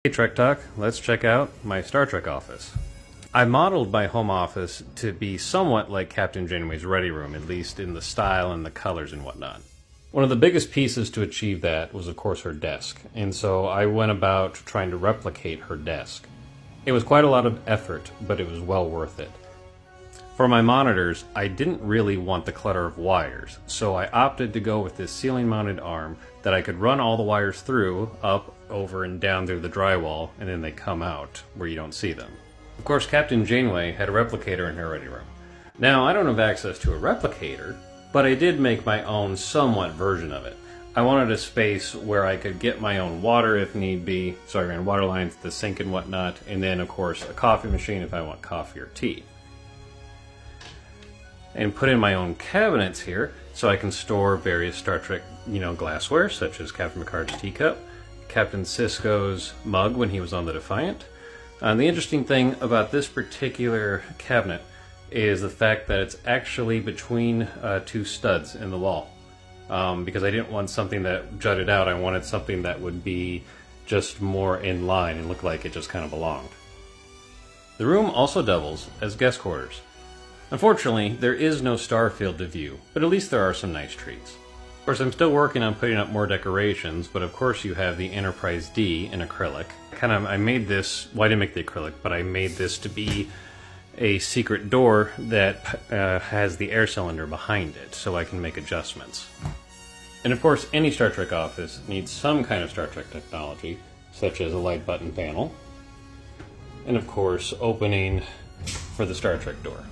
Hey Trek Talk, let's check out my Star Trek office. I modeled my home office to be somewhat like Captain Janeway's ready room, at least in the style and the colors and whatnot. One of the biggest pieces to achieve that was, of course, her desk, and so I went about trying to replicate her desk. It was quite a lot of effort, but it was well worth it. For my monitors, I didn't really want the clutter of wires, so I opted to go with this ceiling-mounted arm that I could run all the wires through, up, over, and down through the drywall, and then they come out where you don't see them. Of course, Captain Janeway had a replicator in her ready room. Now, I don't have access to a replicator, but I did make my own somewhat version of it. I wanted a space where I could get my own water if need be, so I ran water lines to the sink and whatnot, and then, of course, a coffee machine if I want coffee or tea. And put in my own cabinets here so I can store various Star Trek, glassware, such as Captain Picard's teacup, Captain Sisko's mug when he was on the Defiant. The interesting thing about this particular cabinet is the fact that it's actually between two studs in the wall. Because I didn't want something that jutted out, I wanted something that would be just more in line and look like it just kind of belonged. The room also doubles as guest quarters. Unfortunately, there is no star field to view, but at least there are some nice treats. Of course, I'm still working on putting up more decorations, but of course you have the Enterprise D in acrylic. I made this, well, I didn't make the acrylic, but I made this to be a secret door that has the air cylinder behind it, so I can make adjustments. And of course, any Star Trek office needs some kind of Star Trek technology, such as a light button panel, and of course, opening for the Star Trek door.